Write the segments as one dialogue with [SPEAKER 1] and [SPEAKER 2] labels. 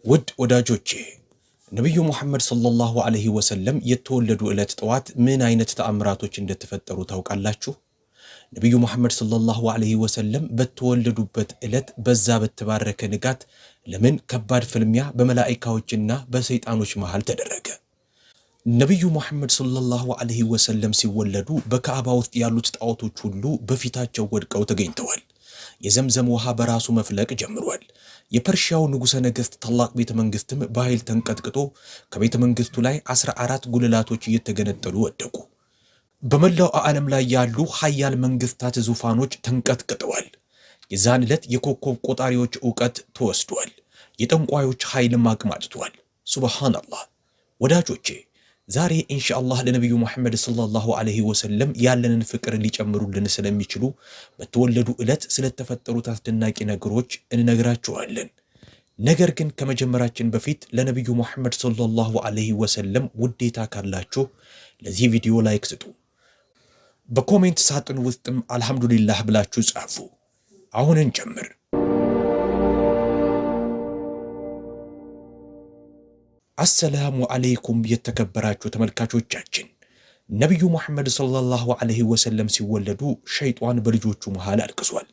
[SPEAKER 1] ውድ ወዳጆቼ ነብዩ መሐመድ ሰለላሁ ዐለይሂ ወሰለም የተወለዱ ዕለት ጠዋት ምን አይነት ተአምራቶች እንደተፈጠሩ ታውቃላችሁ? ነብዩ መሐመድ ሰለላሁ ዐለይሂ ወሰለም በተወለዱበት ዕለት በዛ በተባረከ ንጋት ለምን ከባድ ፍልሚያ በመላእክቶችና በሰይጣኖች መሃል ተደረገ? ነብዩ መሐመድ ሰለላሁ ዐለይሂ ወሰለም ሲወለዱ በካዕባ ውስጥ ያሉት ጣዖቶች ሁሉ በፊታቸው ወድቀው ተገኝተዋል። የዘምዘም ውሃ በራሱ መፍለቅ ጀምሯል። የፐርሺያው ንጉሠ ነገሥት ታላቅ ቤተ መንግስትም በኃይል ተንቀጥቅጦ ከቤተ መንግስቱ ላይ 14 ጉልላቶች እየተገነጠሉ ወደቁ። በመላው ዓለም ላይ ያሉ ኃያል መንግስታት ዙፋኖች ተንቀጥቅጠዋል። የዛን ዕለት የኮከብ ቆጣሪዎች ዕውቀት ተወስዷል። የጠንቋዮች ኃይልም አቅማጥቷል። ሱብሃንአላህ። ወዳጆቼ ዛሬ ኢንሻአላህ ለነብዩ መሐመድ ሰለላሁ ዐለይሂ ወሰለም ያለንን ፍቅር ሊጨምሩልን ስለሚችሉ በተወለዱ ዕለት ስለተፈጠሩት አስደናቂ ነገሮች እንነግራችኋለን። ነገር ግን ከመጀመራችን በፊት ለነብዩ መሐመድ ሰለላሁ ዐለይሂ ወሰለም ውዴታ ካላችሁ ለዚህ ቪዲዮ ላይክ ስጡ። በኮሜንት ሳጥን ውስጥም አልሐምዱሊላህ ብላችሁ ጻፉ። አሁን እንጀምር። አሰላሙ አለይኩም የተከበራችሁ ተመልካቾቻችን፣ ነብዩ መሐመድ ሰለላሁ ዐለይሂ ወሰለም ሲወለዱ ሸይጣን በልጆቹ መሃል አልቅሷል።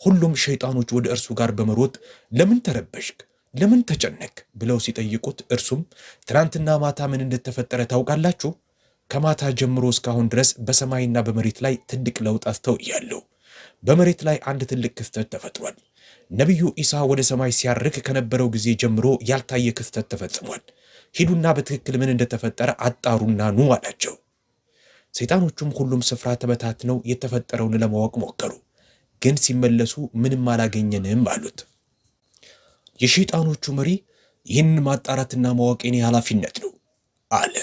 [SPEAKER 1] ሁሉም ሸይጣኖች ወደ እርሱ ጋር በመሮጥ ለምን ተረበሽክ፣ ለምን ተጨነክ ብለው ሲጠይቁት እርሱም ትናንትና ማታ ምን እንደተፈጠረ ታውቃላችሁ? ከማታ ጀምሮ እስካሁን ድረስ በሰማይና በመሬት ላይ ትልቅ ለውጥ አስተውያለሁ። በመሬት ላይ አንድ ትልቅ ክስተት ተፈጥሯል። ነብዩ ኢሳ ወደ ሰማይ ሲያርግ ከነበረው ጊዜ ጀምሮ ያልታየ ክስተት ተፈጽሟል። ሂዱና በትክክል ምን እንደተፈጠረ አጣሩና ኑ አላቸው። ሰይጣኖቹም ሁሉም ስፍራ ተበታትነው የተፈጠረውን ለማወቅ ሞከሩ፣ ግን ሲመለሱ ምንም አላገኘንም አሉት። የሸይጣኖቹ መሪ ይህንን ማጣራትና ማወቅ የኔ ኃላፊነት ነው አለ።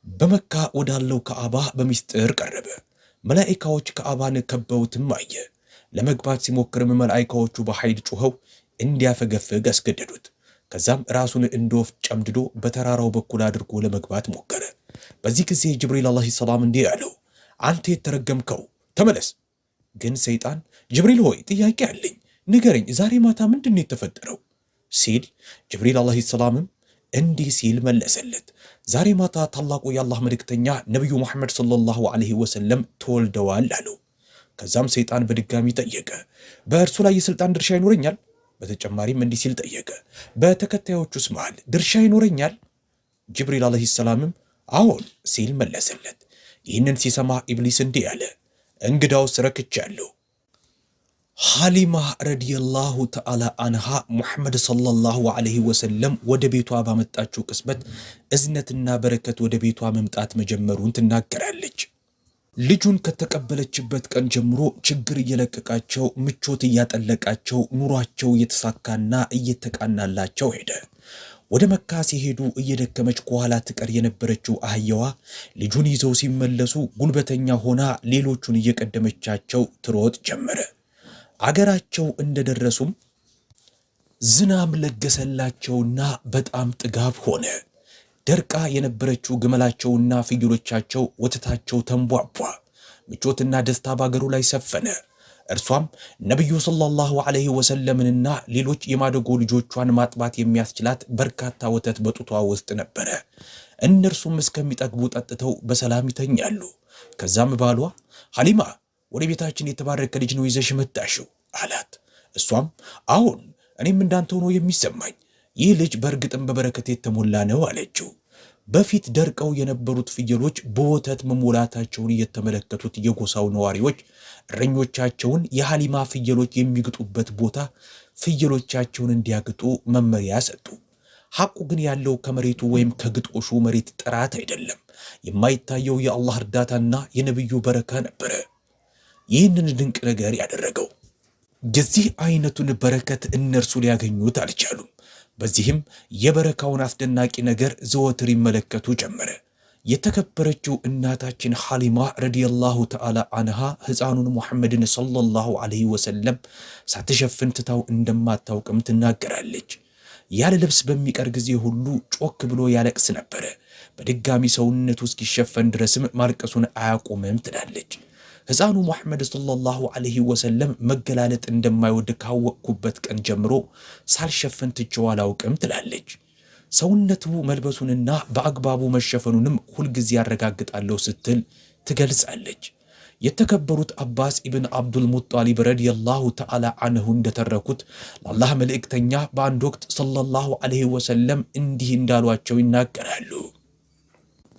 [SPEAKER 1] በመካ ወዳለው ካዕባ በሚስጥር ቀረበ። መላእክቶች ካዕባን ከበውትም አየ። ለመግባት ሲሞክርም መላእክቶቹ በኃይል ጮኸው እንዲያፈገፍግ አስገደዱት። ከዛም ራሱን እንደወፍ ጨምድዶ በተራራው በኩል አድርጎ ለመግባት ሞከረ። በዚህ ጊዜ ጅብሪል አለይሂ ሰላም እንዲህ አለው፣ አንተ የተረገምከው ተመለስ። ግን ሰይጣን ጅብሪል ሆይ ጥያቄ አለኝ፣ ንገረኝ፣ ዛሬ ማታ ምንድነው የተፈጠረው ሲል ጅብሪል አለይሂ ሰላምም እንዲህ ሲል መለሰለት፣ ዛሬ ማታ ታላቁ የአላህ መልእክተኛ ነብዩ መሐመድ ሰለላሁ ዐለይሂ ወሰለም ተወልደዋል አለው። ከዛም ሰይጣን በድጋሚ ጠየቀ፣ በእርሱ ላይ የስልጣን ድርሻ ይኖረኛል? በተጨማሪም እንዲህ ሲል ጠየቀ፣ በተከታዮቹስ መሃል ድርሻ ይኖረኛል? ጅብሪል አለይሂ ሰላምም አዎን ሲል መለሰለት። ይህንን ሲሰማ ኢብሊስ እንዲህ አለ፣ እንግዳውስ ረክቻለሁ። ሐሊማ ረዲየላሁ ተዓላ አንሃ ሙሐመድ ሰለላሁ ዐለይሂ ወሰለም ወደ ቤቷ ባመጣችው ቅጽበት እዝነትና በረከት ወደ ቤቷ መምጣት መጀመሩን ትናገራለች። ልጁን ከተቀበለችበት ቀን ጀምሮ ችግር እየለቀቃቸው፣ ምቾት እያጠለቃቸው፣ ኑሯቸው እየተሳካና እየተቃናላቸው ሄደ። ወደ መካ ሲሄዱ እየደከመች ከኋላ ትቀር የነበረችው አህያዋ ልጁን ይዘው ሲመለሱ ጉልበተኛ ሆና ሌሎቹን እየቀደመቻቸው ትሮጥ ጀመረ። አገራቸው እንደደረሱም ዝናብ ለገሰላቸውና በጣም ጥጋብ ሆነ። ደርቃ የነበረችው ግመላቸውና ፍየሎቻቸው ወተታቸው ተንቧቧ። ምቾትና ደስታ ባገሩ ላይ ሰፈነ። እርሷም ነብዩ ሰለላሁ ዐለይሂ ወሰለምንና ሌሎች የማደጎ ልጆቿን ማጥባት የሚያስችላት በርካታ ወተት በጡቷ ውስጥ ነበረ። እነርሱም እስከሚጠግቡ ጠጥተው በሰላም ይተኛሉ። ከዛም ባሏ ሐሊማ ወደ ቤታችን የተባረከ ልጅ ነው ይዘሽ መጣሽው አላት። እሷም አሁን እኔም እንዳንተ ሆኖ የሚሰማኝ ይህ ልጅ በእርግጥም በበረከት የተሞላ ነው አለችው። በፊት ደርቀው የነበሩት ፍየሎች በወተት መሞላታቸውን የተመለከቱት የጎሳው ነዋሪዎች እረኞቻቸውን የሐሊማ ፍየሎች የሚግጡበት ቦታ ፍየሎቻቸውን እንዲያግጡ መመሪያ ሰጡ። ሐቁ ግን ያለው ከመሬቱ ወይም ከግጦሹ መሬት ጥራት አይደለም። የማይታየው የአላህ እርዳታና የነብዩ በረካ ነበረ ይህንን ድንቅ ነገር ያደረገው። የዚህ አይነቱን በረከት እነርሱ ሊያገኙት አልቻሉም። በዚህም የበረካውን አስደናቂ ነገር ዘወትር ይመለከቱ ጀመረ። የተከበረችው እናታችን ሐሊማ ረዲየላሁ ተዓላ አንሃ ሕፃኑን ሙሐመድን ሰለላሁ ዐለይሂ ወሰለም ሳትሸፍን ትታው እንደማታውቅም ትናገራለች። ያለ ልብስ በሚቀር ጊዜ ሁሉ ጮክ ብሎ ያለቅስ ነበረ። በድጋሚ ሰውነቱ እስኪሸፈን ድረስም ማልቀሱን አያቆምም ትላለች። ሕፃኑ ሙሐመድ ሰለላሁ ዐለይሂ ወሰለም መገላለጥ እንደማይወድ ካወቅኩበት ቀን ጀምሮ ሳልሸፍን ትቼው አላውቅም ትላለች። ሰውነቱ መልበሱንና በአግባቡ መሸፈኑንም ሁልጊዜ ያረጋግጣለሁ ስትል ትገልጻለች። የተከበሩት አባስ ኢብን አብዱል ሙጣሊብ ረዲየላሁ ተዓላ አንሁ እንደተረኩት ለአላህ መልእክተኛ በአንድ ወቅት ሰለላሁ ዐለይሂ ወሰለም እንዲህ እንዳሏቸው ይናገራሉ።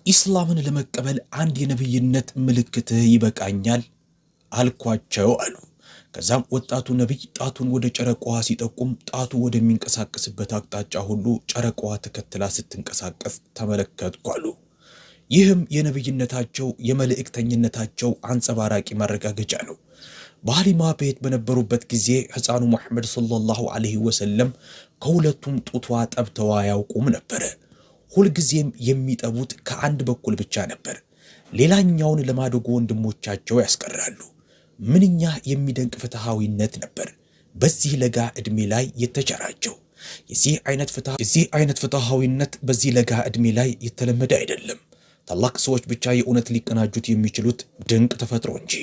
[SPEAKER 1] ኢስላምን ለመቀበል አንድ የነብይነት ምልክት ይበቃኛል አልኳቸው አሉ። ከዛም ወጣቱ ነብይ ጣቱን ወደ ጨረቃዋ ሲጠቁም ጣቱ ወደሚንቀሳቀስበት አቅጣጫ ሁሉ ጨረቃዋ ተከትላ ስትንቀሳቀስ ተመለከትኩ አሉ። ይህም የነብይነታቸው የመልእክተኝነታቸው አንጸባራቂ ማረጋገጫ ነው። በሐሊማ ቤት በነበሩበት ጊዜ ሕፃኑ ሙሐመድ ሰለላሁ ዐለይሂ ወሰለም ከሁለቱም ጡቷ ጠብተው አያውቁም ነበር። ሁልጊዜም የሚጠቡት ከአንድ በኩል ብቻ ነበር። ሌላኛውን ለማደጎ ወንድሞቻቸው ያስቀራሉ። ምንኛ የሚደንቅ ፍትሃዊነት ነበር በዚህ ለጋ ዕድሜ ላይ የተቸራቸው። የዚህ አይነት ፍትሃዊነት በዚህ ለጋ ዕድሜ ላይ የተለመደ አይደለም። ታላቅ ሰዎች ብቻ የእውነት ሊቀናጁት የሚችሉት ድንቅ ተፈጥሮ እንጂ።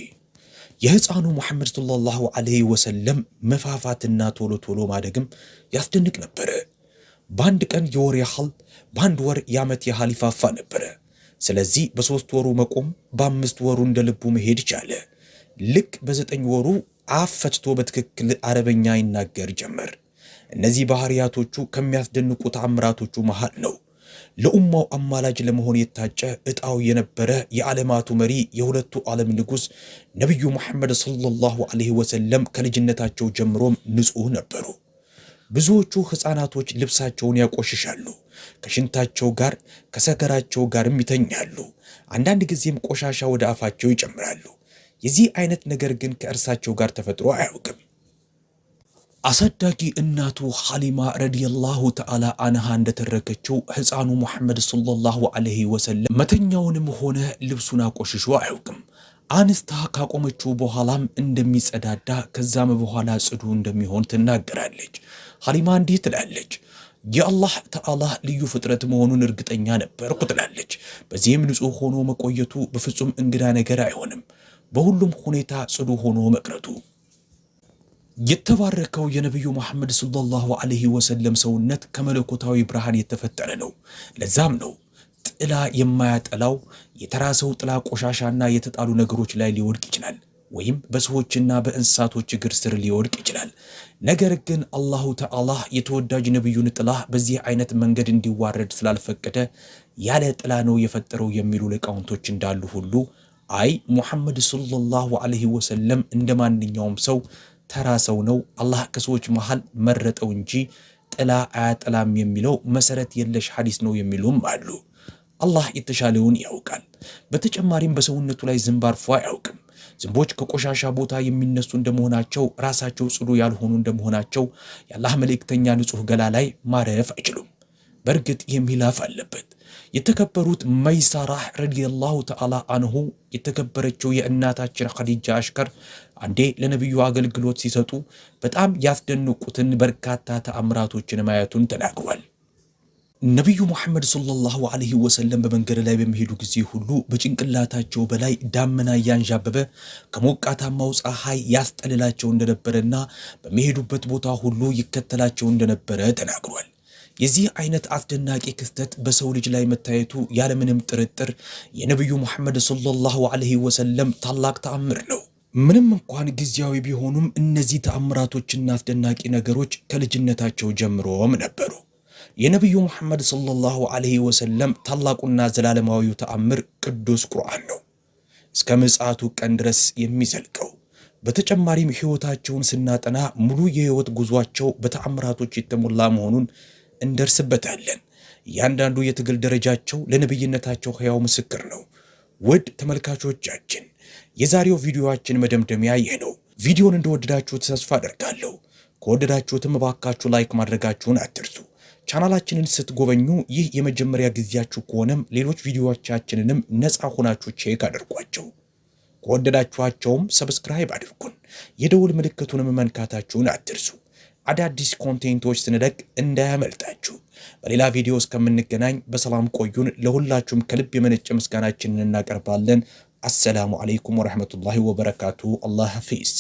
[SPEAKER 1] የሕፃኑ ሙሐመድ ሰለላሁ ዐለይሂ ወሰለም መፋፋትና ቶሎ ቶሎ ማደግም ያስደንቅ ነበር። በአንድ ቀን የወር ያህል፣ በአንድ ወር የዓመት ያህል ይፋፋ ነበር። ስለዚህ በ3 ወሩ መቆም፣ በ5 ወሩ እንደ ልቡ መሄድ ቻለ። ልክ በ9 ወሩ አፍ ፈትቶ በትክክል አረበኛ ይናገር ጀመር። እነዚህ ባህሪያቶቹ ከሚያስደንቁ ተአምራቶቹ መሃል ነው። ለኡማው አማላጅ ለመሆን የታጨ ዕጣው የነበረ የዓለማቱ መሪ የሁለቱ ዓለም ንጉሥ ነቢዩ ሙሐመድ ሰለላሁ ዐለይሂ ወሰለም ከልጅነታቸው ጀምሮም ንጹሕ ነበሩ። ብዙዎቹ ሕፃናቶች ልብሳቸውን ያቆሽሻሉ፣ ከሽንታቸው ጋር ከሰገራቸው ጋርም ይተኛሉ። አንዳንድ ጊዜም ቆሻሻ ወደ አፋቸው ይጨምራሉ። የዚህ አይነት ነገር ግን ከእርሳቸው ጋር ተፈጥሮ አያውቅም። አሳዳጊ እናቱ ሐሊማ ረዲየላሁ ተዓላ አንሃ እንደተረከችው ሕፃኑ ሙሐመድ ሰለላሁ ዐለይሂ ወሰለም መተኛውንም ሆነ ልብሱን አቆሽሾ አያውቅም። አንስታ ካቆመችው በኋላም እንደሚጸዳዳ ከዛም በኋላ ጽዱ እንደሚሆን ትናገራለች። ሐሊማ እንዲህ ትላለች፣ የአላህ ተዓላ ልዩ ፍጥረት መሆኑን እርግጠኛ ነበርኩ ትላለች። በዚህም ንጹሕ ሆኖ መቆየቱ በፍጹም እንግዳ ነገር አይሆንም፣ በሁሉም ሁኔታ ጽዱ ሆኖ መቅረቱ። የተባረከው የነቢዩ ሙሐመድ ሰለላሁ ዐለይሂ ወሰለም ሰውነት ከመለኮታዊ ብርሃን የተፈጠረ ነው። ለዛም ነው ጥላ የማያጠላው። የተራሰው ጥላ ቆሻሻና የተጣሉ ነገሮች ላይ ሊወድቅ ይችላል፣ ወይም በሰዎችና በእንስሳቶች እግር ስር ሊወድቅ ይችላል። ነገር ግን አላሁ ተዓላ የተወዳጅ ነቢዩን ጥላ በዚህ አይነት መንገድ እንዲዋረድ ስላልፈቀደ ያለ ጥላ ነው የፈጠረው የሚሉ ሊቃውንቶች እንዳሉ ሁሉ አይ ሙሐመድ ሰለላሁ ዐለይሂ ወሰለም እንደማንኛውም ሰው ተራ ሰው ነው፣ አላህ ከሰዎች መሃል መረጠው እንጂ ጥላ አያጠላም የሚለው መሰረት የለሽ ሐዲስ ነው የሚሉም አሉ። አላህ የተሻለውን ያውቃል። በተጨማሪም በሰውነቱ ላይ ዝንብ አርፎ አያውቅም። ዝንቦች ከቆሻሻ ቦታ የሚነሱ እንደመሆናቸው ራሳቸው ጽዱ ያልሆኑ እንደመሆናቸው የአላህ መልእክተኛ ንጹሕ ገላ ላይ ማረፍ አይችሉም። በእርግጥ የሚላፍ አለበት። የተከበሩት መይሳራህ ረዲየላሁ ተዓላ አንሁ የተከበረችው የእናታችን ኸዲጃ አሽከር አንዴ ለነቢዩ አገልግሎት ሲሰጡ በጣም ያስደንቁትን በርካታ ተአምራቶችን ማየቱን ተናግሯል። ነቢዩ ሙሐመድ ሰለላሁ ዐለይሂ ወሰለም በመንገድ ላይ በሚሄዱ ጊዜ ሁሉ በጭንቅላታቸው በላይ ዳመና እያንዣበበ ከሞቃታማው ፀሐይ ያስጠልላቸው እንደነበረና በሚሄዱበት ቦታ ሁሉ ይከተላቸው እንደነበረ ተናግሯል። የዚህ አይነት አስደናቂ ክስተት በሰው ልጅ ላይ መታየቱ ያለምንም ጥርጥር የነቢዩ ሙሐመድ ሰለላሁ ዐለይሂ ወሰለም ታላቅ ተአምር ነው። ምንም እንኳን ጊዜያዊ ቢሆኑም እነዚህ ተአምራቶችና አስደናቂ ነገሮች ከልጅነታቸው ጀምሮም ነበሩ። የነቢዩ ሙሐመድ ሰለላሁ ዐለይሂ ወሰለም ታላቁና ዘላለማዊው ተአምር ቅዱስ ቁርአን ነው፣ እስከ ምጽአቱ ቀን ድረስ የሚዘልቀው። በተጨማሪም ሕይወታቸውን ስናጠና ሙሉ የሕይወት ጉዟቸው በተአምራቶች የተሞላ መሆኑን እንደርስበታለን። እያንዳንዱ የትግል ደረጃቸው ለነብይነታቸው ሕያው ምስክር ነው። ውድ ተመልካቾቻችን የዛሬው ቪዲዮአችን መደምደሚያ ይህ ነው። ቪዲዮን እንደወደዳችሁት ተስፋ አደርጋለሁ። ከወደዳችሁትም እባካችሁ ላይክ ማድረጋችሁን አትርሱ። ቻናላችንን ስትጎበኙ ይህ የመጀመሪያ ጊዜያችሁ ከሆነም ሌሎች ቪዲዮዎቻችንንም ነፃ ሆናችሁ ቼክ አድርጓቸው። ከወደዳችኋቸውም ሰብስክራይብ አድርጉን። የደውል ምልክቱንም መንካታችሁን አትርሱ። አዳዲስ ኮንቴንቶች ስንለቅ እንዳያመልጣችሁ። በሌላ ቪዲዮ እስከምንገናኝ በሰላም ቆዩን። ለሁላችሁም ከልብ የመነጨ ምስጋናችንን እናቀርባለን። አሰላሙ አለይኩም ወራህመቱላሂ ወበረካቱ። አላህ ሐፊዝ።